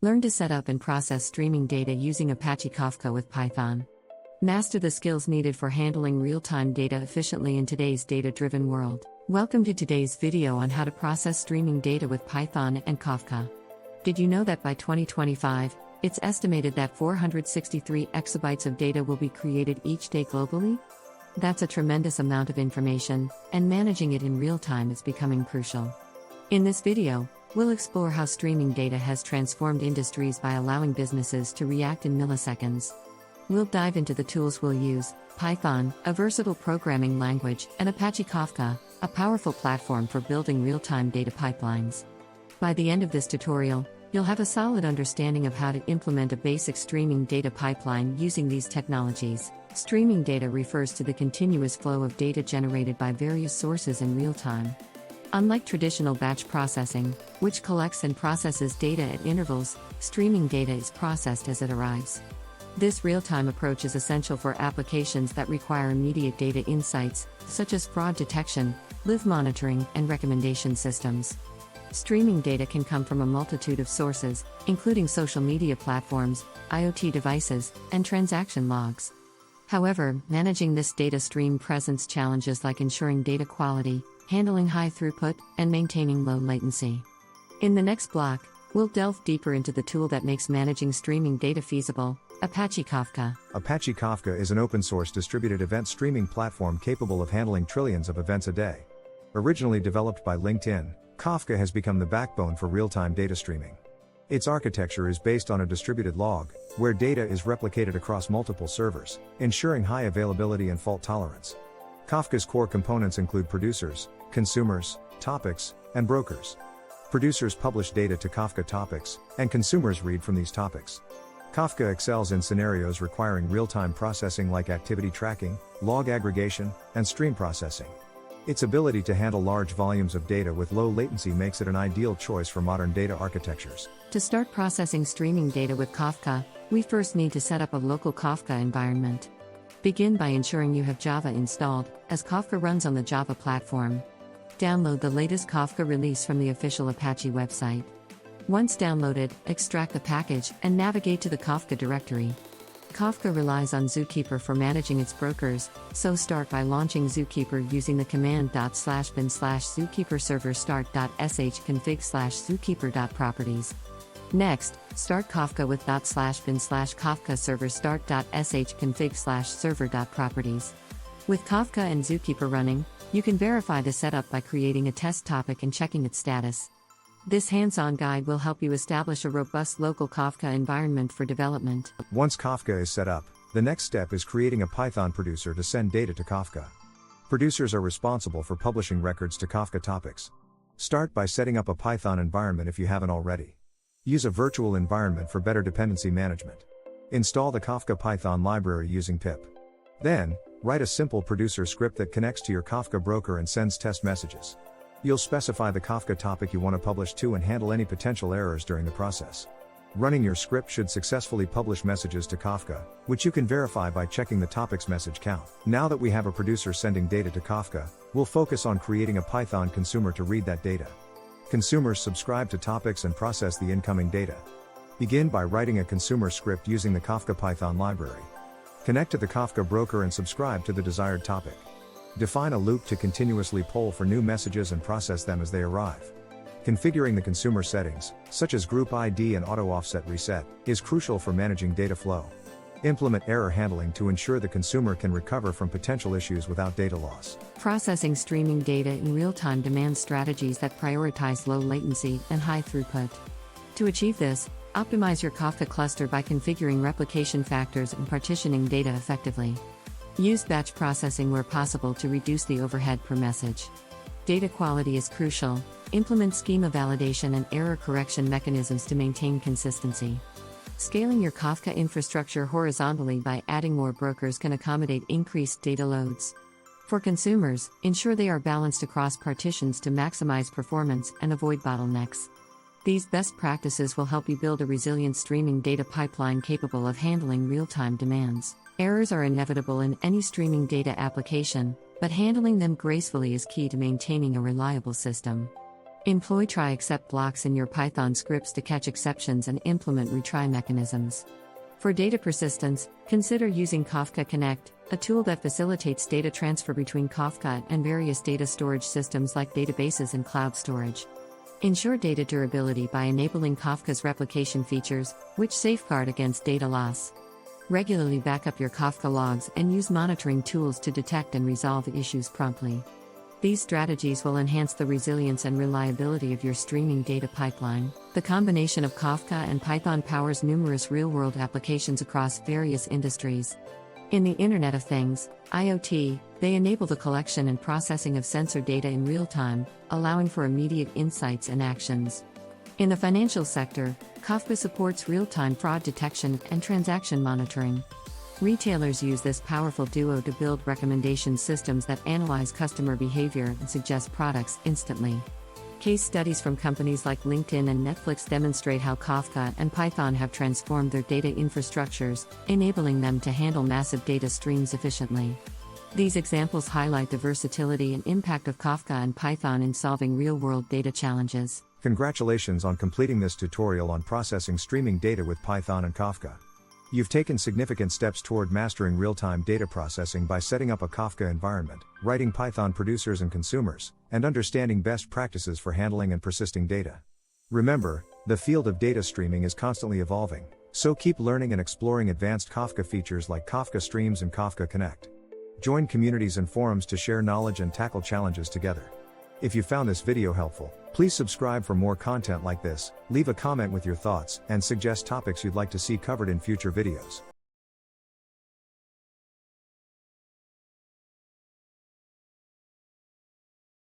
Learn to set up and process streaming data using Apache Kafka with Python. Master the skills needed for handling real-time data efficiently in today's data-driven world. Welcome to today's video on how to process streaming data with Python and Kafka. Did you know that by 2025, it's estimated that 463 exabytes of data will be created each day globally? That's a tremendous amount of information, and managing it in real time is becoming crucial. In this video, we'll explore how streaming data has transformed industries by allowing businesses to react in milliseconds. We'll dive into the tools we'll use: Python, a versatile programming language, and Apache Kafka, a powerful platform for building real-time data pipelines. By the end of this tutorial, you'll have a solid understanding of how to implement a basic streaming data pipeline using these technologies. Streaming data refers to the continuous flow of data generated by various sources in real time. Unlike traditional batch processing, which collects and processes data at intervals, streaming data is processed as it arrives. This real-time approach is essential for applications that require immediate data insights, such as fraud detection, live monitoring, and recommendation systems. Streaming data can come from a multitude of sources, including social media platforms, IoT devices, and transaction logs. However, managing this data stream presents challenges like ensuring data quality, handling high throughput, and maintaining low latency. In the next block, we'll delve deeper into the tool that makes managing streaming data feasible: Apache Kafka. Apache Kafka is an open-source distributed event streaming platform capable of handling trillions of events a day. Originally developed by LinkedIn, Kafka has become the backbone for real-time data streaming. Its architecture is based on a distributed log, where data is replicated across multiple servers, ensuring high availability and fault tolerance. Kafka's core components include producers, consumers, topics, and brokers. Producers publish data to Kafka topics, and consumers read from these topics. Kafka excels in scenarios requiring real-time processing like activity tracking, log aggregation, and stream processing. Its ability to handle large volumes of data with low latency makes it an ideal choice for modern data architectures. To start processing streaming data with Kafka, we first need to set up a local Kafka environment. Begin by ensuring you have Java installed, as Kafka runs on the Java platform. Download the latest Kafka release from the official Apache website. Once downloaded, extract the package and navigate to the Kafka directory. Kafka relies on Zookeeper for managing its brokers, so start by launching Zookeeper using the command /bin/zookeeper-server-start.sh config/zookeeper.properties. Next, start Kafka with /bin/kafka-server-start.sh config/server.properties. With Kafka and Zookeeper running, you can verify the setup by creating a test topic and checking its status. This hands-on guide will help you establish a robust local Kafka environment for development. Once Kafka is set up, the next step is creating a Python producer to send data to Kafka. Producers are responsible for publishing records to Kafka topics. Start by setting up a Python environment if you haven't already. Use a virtual environment for better dependency management. Install the Kafka Python library using pip. Then, write a simple producer script that connects to your Kafka broker and sends test messages. You'll specify the Kafka topic you want to publish to and handle any potential errors during the process. Running your script should successfully publish messages to Kafka, which you can verify by checking the topic's message count. Now that we have a producer sending data to Kafka, we'll focus on creating a Python consumer to read that data. Consumers subscribe to topics and process the incoming data. Begin by writing a consumer script using the Kafka Python library. Connect to the Kafka broker and subscribe to the desired topic. Define a loop to continuously poll for new messages and process them as they arrive. Configuring the consumer settings, such as group ID and auto offset reset, is crucial for managing data flow. Implement error handling to ensure the consumer can recover from potential issues without data loss. Processing streaming data in real time demands strategies that prioritize low latency and high throughput. To achieve this, optimize your Kafka cluster by configuring replication factors and partitioning data effectively. Use batch processing where possible to reduce the overhead per message. Data quality is crucial. Implement schema validation and error correction mechanisms to maintain consistency. Scaling your Kafka infrastructure horizontally by adding more brokers can accommodate increased data loads. For consumers, ensure they are balanced across partitions to maximize performance and avoid bottlenecks. These best practices will help you build a resilient streaming data pipeline capable of handling real-time demands. Errors are inevitable in any streaming data application, but handling them gracefully is key to maintaining a reliable system. Employ try except blocks in your Python scripts to catch exceptions and implement retry mechanisms. For data persistence, consider using Kafka Connect, a tool that facilitates data transfer between Kafka and various data storage systems like databases and cloud storage. Ensure data durability by enabling Kafka's replication features, which safeguard against data loss. Regularly back up your Kafka logs and use monitoring tools to detect and resolve issues promptly. These strategies will enhance the resilience and reliability of your streaming data pipeline. The combination of Kafka and Python powers numerous real-world applications across various industries. In the Internet of Things, IoT, they enable the collection and processing of sensor data in real time, allowing for immediate insights and actions. In the financial sector, Kafka supports real-time fraud detection and transaction monitoring. Retailers use this powerful duo to build recommendation systems that analyze customer behavior and suggest products instantly. Case studies from companies like LinkedIn and Netflix demonstrate how Kafka and Python have transformed their data infrastructures, enabling them to handle massive data streams efficiently. These examples highlight the versatility and impact of Kafka and Python in solving real-world data challenges. Congratulations on completing this tutorial on processing streaming data with Python and Kafka. You've taken significant steps toward mastering real-time data processing by setting up a Kafka environment, writing Python producers and consumers, and understanding best practices for handling and persisting data. Remember, the field of data streaming is constantly evolving, so keep learning and exploring advanced Kafka features like Kafka Streams and Kafka Connect. Join communities and forums to share knowledge and tackle challenges together. If you found this video helpful, please subscribe for more content like this, leave a comment with your thoughts, and suggest topics you'd like to see covered in future videos.